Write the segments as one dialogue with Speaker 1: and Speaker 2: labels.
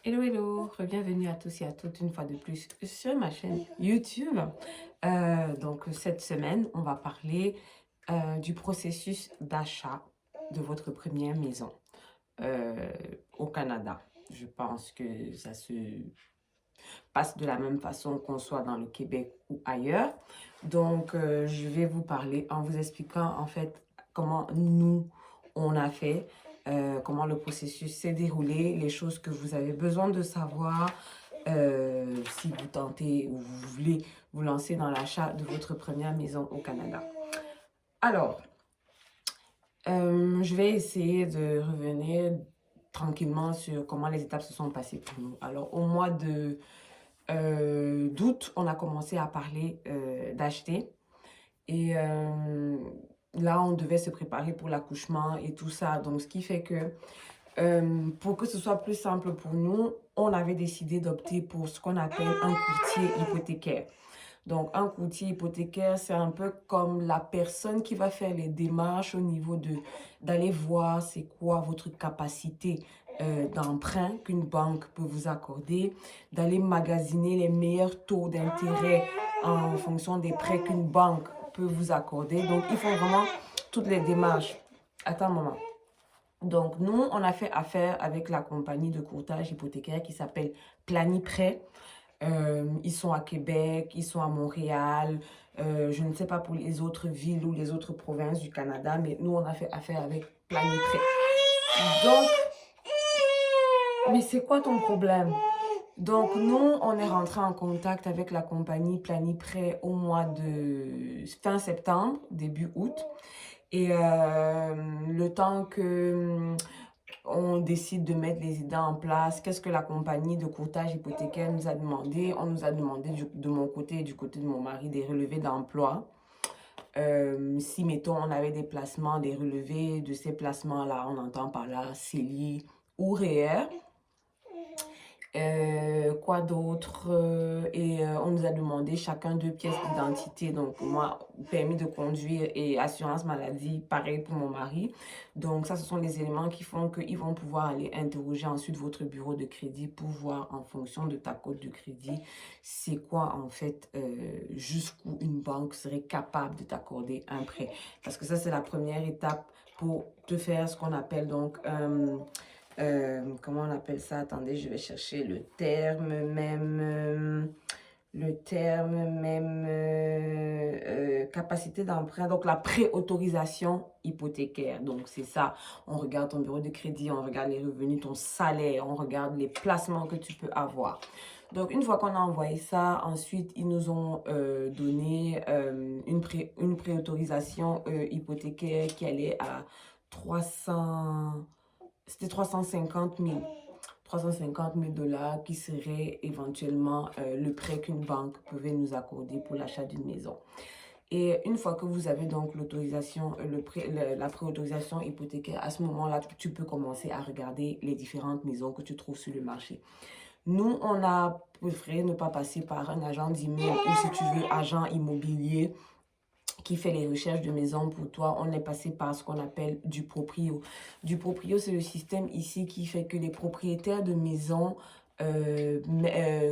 Speaker 1: Hello, hello, bienvenue à tous et à toutes une fois de plus sur ma chaîne YouTube. Donc cette semaine, on va parler du processus d'achat de votre première maison euh, au Canada. Je pense que ça se passe de la même façon qu'on soit dans le Québec ou ailleurs. Donc je vais vous parler en vous expliquant en fait comment nous, on a fait, comment le processus s'est déroulé, les choses que vous avez besoin de savoir si vous tentez ou vous voulez vous lancer dans l'achat de votre première maison au Canada. Alors, je vais essayer de revenir tranquillement sur comment les étapes se sont passées pour nous. Alors, au mois de d'août, on a commencé à parler d'acheter. Et là, on devait se préparer pour l'accouchement et tout ça. Donc, ce qui fait que pour que ce soit plus simple pour nous, on avait décidé d'opter pour ce qu'on appelle un courtier hypothécaire. Donc, un courtier hypothécaire, c'est un peu comme la personne qui va faire les démarches au niveau d'aller voir c'est quoi votre capacité d'emprunt qu'une banque peut vous accorder, d'aller magasiner les meilleurs taux d'intérêt en fonction des prêts qu'une banque peut vous accorder. Donc, ils font vraiment toutes les démarches. Attends un moment. Donc, nous, on a fait affaire avec la compagnie de courtage hypothécaire qui s'appelle Planiprêt. Ils sont à Québec, ils sont à Montréal. Je ne sais pas pour les autres villes ou les autres provinces du Canada, mais nous, on a fait affaire avec Planiprêt. Donc, mais c'est quoi ton problème? Donc, nous, on est rentré en contact avec la compagnie Planiprêt au mois de fin septembre, début août. Et le temps que on décide de mettre les idées en place, qu'est-ce que la compagnie de courtage hypothécaire nous a demandé? On nous a demandé de mon côté et du côté de mon mari des relevés d'emploi. Si, mettons, on avait des placements, des relevés de ces placements-là, on entend par là CELI ou REER. Quoi d'autre? Et on nous a demandé chacun 2 pièces d'identité. Donc, moi, permis de conduire et assurance maladie, pareil pour mon mari. Donc, ça, ce sont les éléments qui font qu'ils vont pouvoir aller interroger ensuite votre bureau de crédit pour voir en fonction de ta cote de crédit, c'est quoi, en fait, jusqu'où une banque serait capable de t'accorder un prêt. Parce que ça, c'est la première étape pour te faire ce qu'on appelle donc comment on appelle ça? Attendez, je vais chercher le terme même, capacité d'emprunt, donc la préautorisation hypothécaire. Donc, c'est ça. On regarde ton bureau de crédit, on regarde les revenus, ton salaire, on regarde les placements que tu peux avoir. Donc, une fois qu'on a envoyé ça, ensuite, ils nous ont donné une préautorisation hypothécaire qui allait à 300 c'était 350 000 $ qui serait éventuellement le prêt qu'une banque pouvait nous accorder pour l'achat d'une maison. Et une fois que vous avez donc l'autorisation, la préautorisation hypothécaire, à ce moment-là, tu peux commencer à regarder les différentes maisons que tu trouves sur le marché. Nous, on a préféré ne pas passer par un agent d'immeuble ou si tu veux, agent immobilier qui fait les recherches de maison pour toi. On est passé par ce qu'on appelle du proprio. Du proprio, c'est le système ici qui fait que les propriétaires de maisons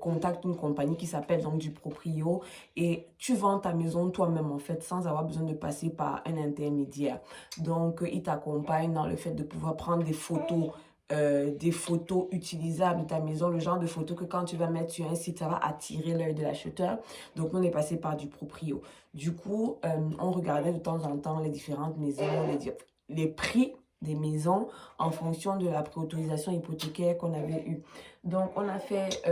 Speaker 1: contactent une compagnie qui s'appelle donc du proprio et tu vends ta maison toi-même en fait sans avoir besoin de passer par un intermédiaire. Donc, ils t'accompagnent dans le fait de pouvoir prendre des photos utilisables de ta maison, le genre de photos que quand tu vas mettre sur un site, ça va attirer l'œil de l'acheteur. Donc, on est passé par du proprio. Du coup, on regardait de temps en temps les différentes maisons, les prix des maisons en fonction de la préautorisation hypothécaire qu'on avait eue. Donc, on a fait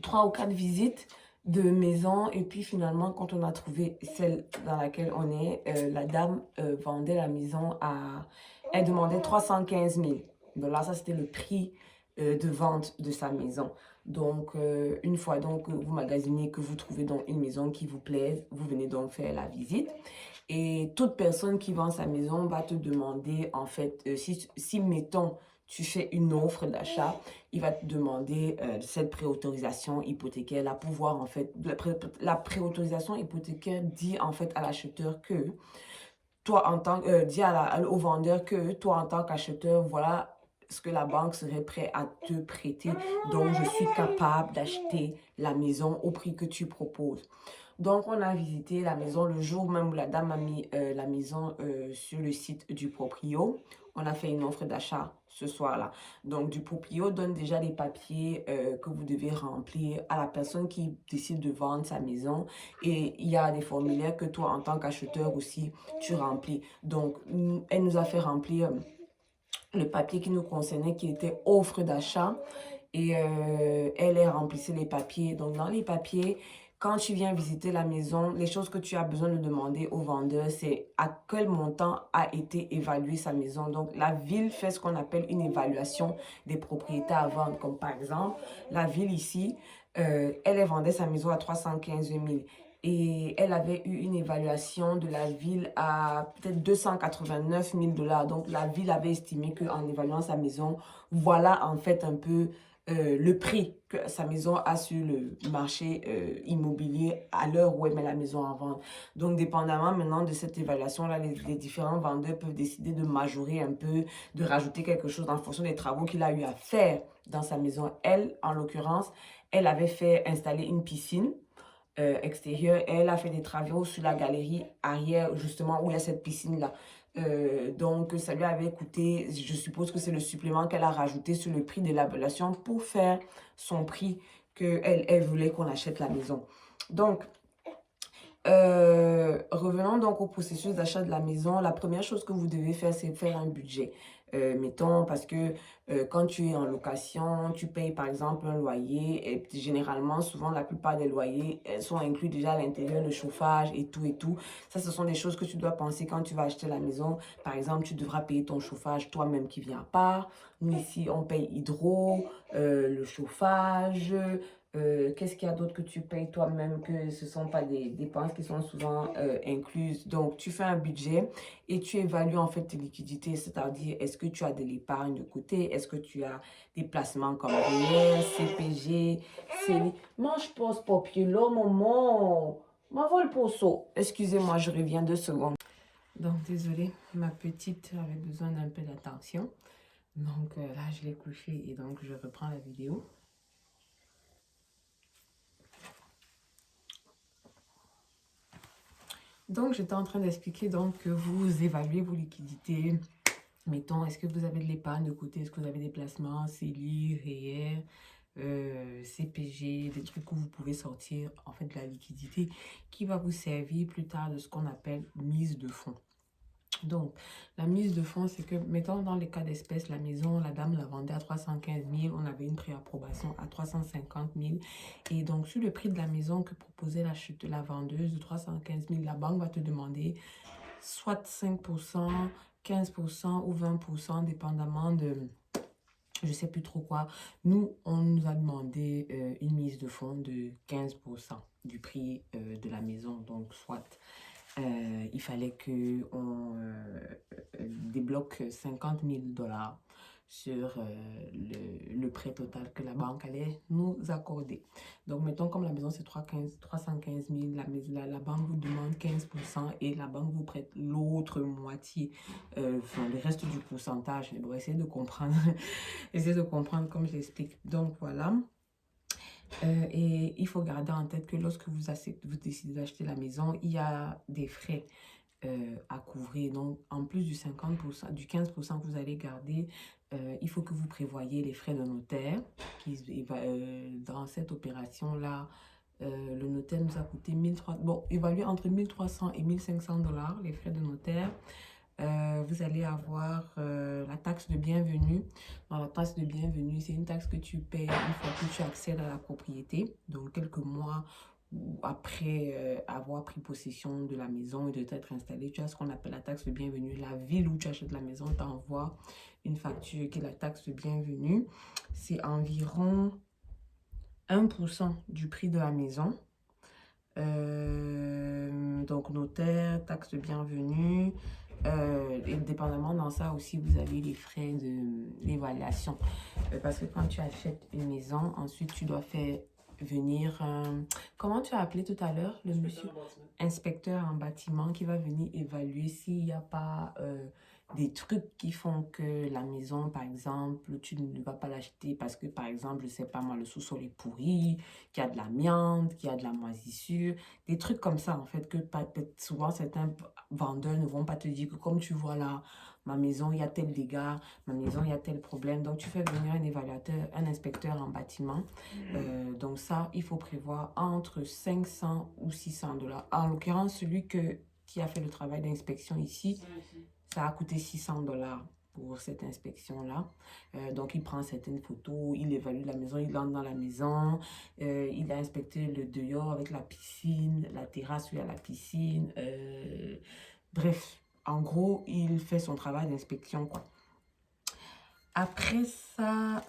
Speaker 1: 3 ou 4 visites de maisons et puis finalement, quand on a trouvé celle dans laquelle on est, la dame vendait la maison à... Elle demandait 315 000 $. Ça, c'était le prix de vente de sa maison. Donc, une fois donc que vous magasinez, que vous trouvez donc une maison qui vous plaise, vous venez donc faire la visite. Et toute personne qui vend sa maison va te demander, en fait, si mettons, tu fais une offre d'achat, il va te demander cette préautorisation hypothécaire, là, pour voir, en fait, la préautorisation hypothécaire dit, en fait, à l'acheteur que, toi, en tant dit au vendeur que, toi, en tant qu'acheteur, voilà, ce que la banque serait prête à te prêter. Donc, je suis capable d'acheter la maison au prix que tu proposes. Donc, on a visité la maison le jour même où la dame a mis la maison sur le site du proprio. On a fait une offre d'achat ce soir-là. Donc, du proprio donne déjà les papiers que vous devez remplir à la personne qui décide de vendre sa maison. Et il y a des formulaires que toi, en tant qu'acheteur aussi, tu remplis. Donc, elle nous a fait remplir le papier qui nous concernait, qui était offre d'achat. Et elle remplissait les papiers. Donc, dans les papiers, quand tu viens visiter la maison, les choses que tu as besoin de demander au vendeur, c'est à quel montant a été évaluée sa maison. Donc, la ville fait ce qu'on appelle une évaluation des propriétés à vendre. Comme par exemple, la ville ici, elle vendait sa maison à 315 000. Et elle avait eu une évaluation de la ville à peut-être 289 000 $. Donc, la ville avait estimé qu'en évaluant sa maison, voilà en fait un peu le prix que sa maison a sur le marché immobilier à l'heure où elle met la maison en vente. Donc, dépendamment maintenant de cette évaluation-là, les différents vendeurs peuvent décider de majorer un peu, de rajouter quelque chose en fonction des travaux qu'il a eu à faire dans sa maison. Elle, en l'occurrence, elle avait fait installer une piscine extérieure et elle a fait des travaux sur la galerie arrière, justement, où il y a cette piscine-là. Donc, ça lui avait coûté, je suppose que c'est le supplément qu'elle a rajouté sur le prix de l'évaluation pour faire son prix qu'elle voulait qu'on achète la maison. Donc, revenons donc au processus d'achat de la maison. La première chose que vous devez faire, c'est faire un budget. Mettons, parce que quand tu es en location, tu payes par exemple un loyer et généralement, souvent, la plupart des loyers sont inclus déjà à l'intérieur, le chauffage et tout et tout. Ça, ce sont des choses que tu dois penser quand tu vas acheter la maison. Par exemple, tu devras payer ton chauffage toi-même qui vient à part. Nous, ici, on paye hydro, le chauffage. Qu'est-ce qu'il y a d'autre que tu payes toi-même, que ce ne sont pas des dépenses qui sont souvent incluses. Donc, tu fais un budget et tu évalues en fait tes liquidités, c'est-à-dire est-ce que tu as de l'épargne de côté, est-ce que tu as des placements comme REER, CPG, CELI. Mange pause populo, maman. M'envole poso. Excusez-moi, je reviens 2 secondes. Donc, désolée, ma petite avait besoin d'un peu d'attention. Donc, là, je l'ai couchée et donc je reprends la vidéo. Donc, j'étais en train d'expliquer donc que vous évaluez vos liquidités. Mettons, est-ce que vous avez de l'épargne de côté? Est-ce que vous avez des placements, CELI, REER, CPG, des trucs que vous pouvez sortir en fait de la liquidité qui va vous servir plus tard de ce qu'on appelle mise de fonds. Donc, la mise de fonds, c'est que, mettons dans les cas d'espèce, la maison, la dame la vendait à 315 000, on avait une préapprobation à 350 000. Et donc, sur le prix de la maison que proposait la vendeuse de 315 000, la banque va te demander soit 5%, 15% ou 20%, dépendamment de, je ne sais plus trop quoi. Nous, on nous a demandé une mise de fonds de 15% du prix de la maison, donc soit... il fallait qu'on débloque 50 000 $ sur le prêt total que la banque allait nous accorder. Donc, mettons, comme la maison, c'est 315 000, la banque vous demande 15% et la banque vous prête l'autre moitié, enfin, le reste du pourcentage. Bon, essayez de comprendre, essayez de comprendre comme j'explique. Donc, voilà. Et il faut garder en tête que lorsque vous décidez d'acheter la maison, il y a des frais à couvrir. Donc, en plus du 50%, du 15% que vous allez garder, il faut que vous prévoyez les frais de notaire. Dans cette opération-là, le notaire nous a coûté 1300, bon, évalué entre 1300 et 1500 $, les frais de notaire. Vous allez avoir la taxe de bienvenue. Dans la taxe de bienvenue, c'est une taxe que tu payes une fois que tu accèdes à la propriété. Donc, quelques mois après avoir pris possession de la maison et de t'être installé, tu as ce qu'on appelle la taxe de bienvenue. La ville où tu achètes la maison t'envoie une facture qui est la taxe de bienvenue. C'est environ 1% du prix de la maison. Donc, notaire, taxe de bienvenue. Et dépendamment dans ça aussi, vous avez les frais d'évaluation. Parce que quand tu achètes une maison, ensuite tu dois faire venir... comment tu as appelé tout à l'heure le monsieur? Inspecteur en bâtiment qui va venir évaluer s'il n'y a pas des trucs qui font que la maison, par exemple, tu ne vas pas l'acheter parce que, par exemple, je sais pas moi, le sous-sol est pourri, qu'il y a de l'amiante, qu'il y a de la moisissure, des trucs comme ça, en fait, que souvent certains vendeurs ne vont pas te dire que comme tu vois là, ma maison, il y a tel dégât, ma maison, il y a tel problème. Donc, tu fais venir un évaluateur, un inspecteur en bâtiment. Donc, ça, il faut prévoir entre 500 ou 600 dollars. En l'occurrence, celui qui a fait le travail d'inspection ici, ça a coûté 600 dollars pour cette inspection-là. Donc, il prend certaines photos, il évalue la maison, il entre dans la maison, il a inspecté le dehors avec la piscine, la terrasse où il y a la piscine. Bref, en gros, il fait son travail d'inspection, quoi. Après ça,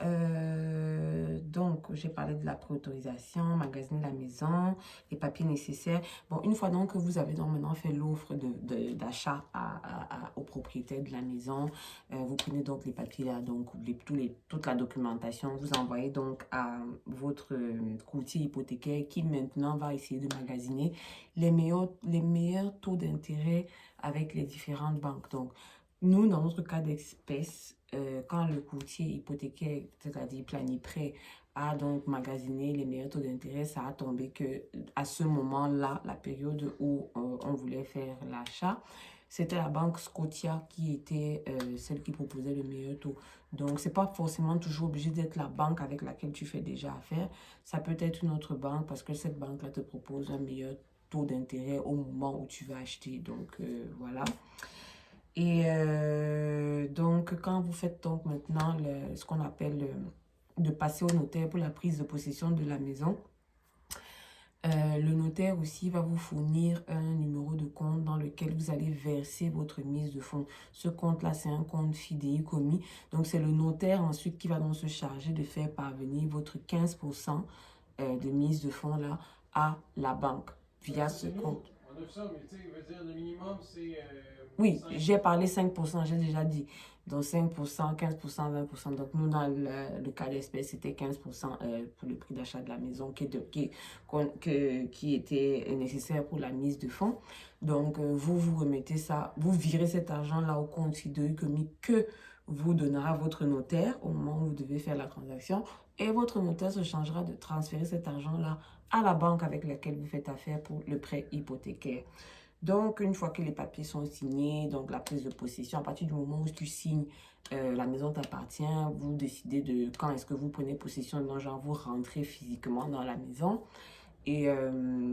Speaker 1: donc, j'ai parlé de la préautorisation, magasiner la maison, les papiers nécessaires. Bon, une fois donc que vous avez donc maintenant fait l'offre d'achat au propriétaire de la maison, vous prenez donc les papiers là, donc toute la documentation, vous envoyez donc à votre courtier hypothécaire qui maintenant va essayer de magasiner les meilleurs taux d'intérêt avec les différentes banques. Donc, nous, dans notre cas d'espèce, quand le courtier hypothécaire, c'est-à-dire Planiprêt, a donc magasiné les meilleurs taux d'intérêt, ça a tombé que à ce moment-là, la période où on voulait faire l'achat, c'était la banque Scotia qui était celle qui proposait le meilleur taux. Donc, c'est pas forcément toujours obligé d'être la banque avec laquelle tu fais déjà affaire. Ça peut être une autre banque parce que cette banque-là te propose un meilleur taux d'intérêt au moment où tu vas acheter. Donc, voilà. Et donc, quand vous faites donc maintenant ce qu'on appelle de passer au notaire pour la prise de possession de la maison, le notaire aussi va vous fournir un numéro de compte dans lequel vous allez verser votre mise de fonds. Ce compte-là, c'est un compte fidéicommis. Donc, c'est le notaire ensuite qui va donc se charger de faire parvenir votre 15% de mise de fonds là à la banque via ce compte. On a fait ça, mais tu sais, veut dire le minimum, c'est... oui, j'ai parlé 5%, j'ai déjà dit. Donc 5%, 15%, 20%. Donc nous, dans le cas d'espèce, c'était 15% pour le prix d'achat de la maison qui était nécessaire pour la mise de fonds. Donc vous remettez ça, vous virez cet argent-là au compte fidéicommis que vous donnera votre notaire au moment où vous devez faire la transaction. Et votre notaire se chargera de transférer cet argent-là à la banque avec laquelle vous faites affaire pour le prêt hypothécaire. Donc, une fois que les papiers sont signés, donc la prise de possession, à partir du moment où tu signes, la maison t'appartient, vous décidez de quand est-ce que vous prenez possession, donc genre vous rentrez physiquement dans la maison. Et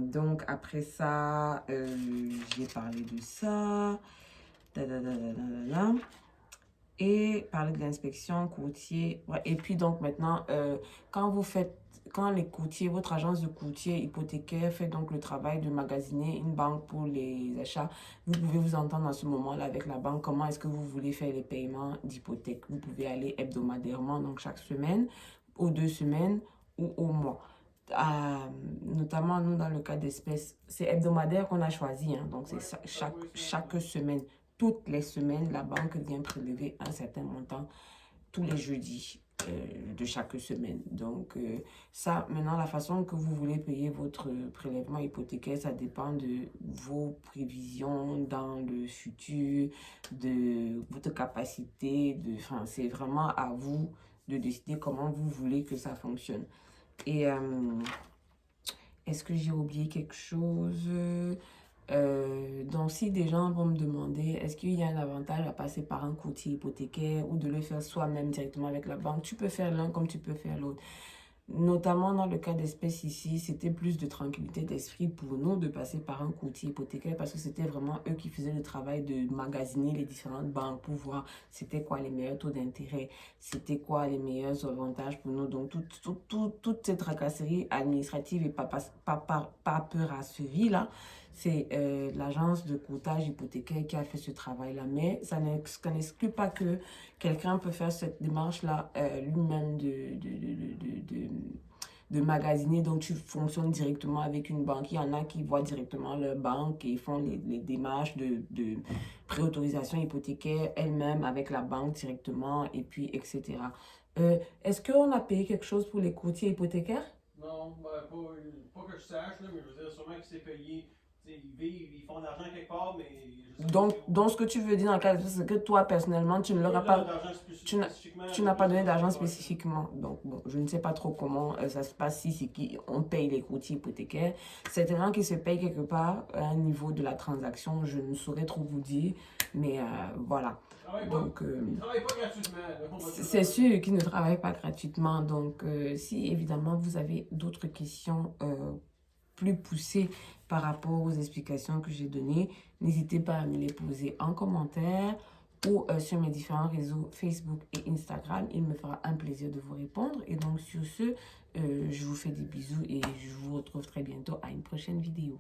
Speaker 1: donc, après ça, j'ai parlé de ça. Et parler de l'inspection courtier. Ouais. Et puis donc maintenant, quand les courtiers, votre agence de courtier hypothécaire fait donc le travail de magasiner une banque pour les achats, vous pouvez vous entendre à ce moment-là avec la banque comment est-ce que vous voulez faire les paiements d'hypothèque. Vous pouvez aller hebdomadairement, donc chaque semaine, aux 2 semaines ou au mois. Notamment nous dans le cas d'espèces, c'est hebdomadaire qu'on a choisi, hein, donc c'est chaque semaine. Toutes les semaines, la banque vient prélever un certain montant tous les jeudis de chaque semaine. Donc, ça, maintenant, la façon que vous voulez payer votre prélèvement hypothécaire, ça dépend de vos prévisions dans le futur, de votre capacité. Enfin, c'est vraiment à vous de décider comment vous voulez que ça fonctionne. Et est-ce que j'ai oublié quelque chose? Donc, si des gens vont me demander, est-ce qu'il y a un avantage à passer par un courtier hypothécaire ou de le faire soi-même directement avec la banque? Tu peux faire l'un comme tu peux faire l'autre. Notamment dans le cas d'espèce ici, c'était plus de tranquillité d'esprit pour nous de passer par un courtier hypothécaire parce que c'était vraiment eux qui faisaient le travail de magasiner les différentes banques pour voir c'était quoi les meilleurs taux d'intérêt, c'était quoi les meilleurs avantages pour nous. Donc, toute cette tracasserie administrative et paperasserie là, c'est l'agence de courtage hypothécaire qui a fait ce travail-là. Mais ça n'exclut pas que quelqu'un peut faire cette démarche-là lui-même de magasiner. Donc, tu fonctionnes directement avec une banque. Il y en a qui voient directement leur banque et font les démarches de préautorisation hypothécaire elles-mêmes avec la banque directement et puis etc. Est-ce qu'on a payé quelque chose pour les courtiers hypothécaires?
Speaker 2: Non, pas que je sache, là, mais je veux dire, sûrement que c'est payé. ils vivent, ils font de l'argent quelque part, mais
Speaker 1: Donc, ce que tu veux dire dans le cas de c'est que toi, personnellement, tu ne leur as pas, tu n'as pas donné d'argent spécifiquement. Donc, bon, je ne sais pas trop comment ça se passe si c'est qui on paye les courtiers hypothécaires. Certainement qu'ils se payent quelque part à un niveau de la transaction, je ne saurais trop vous dire, mais voilà. Donc,
Speaker 2: ils ne travaillent pas gratuitement.
Speaker 1: c'est sûr qu'ils ne travaillent pas gratuitement. Donc, si évidemment vous avez d'autres questions plus poussées par rapport aux explications que j'ai données, n'hésitez pas à me les poser en commentaire ou sur mes différents réseaux Facebook et Instagram. Il me fera un plaisir de vous répondre. Et donc, sur ce, je vous fais des bisous et je vous retrouve très bientôt à une prochaine vidéo.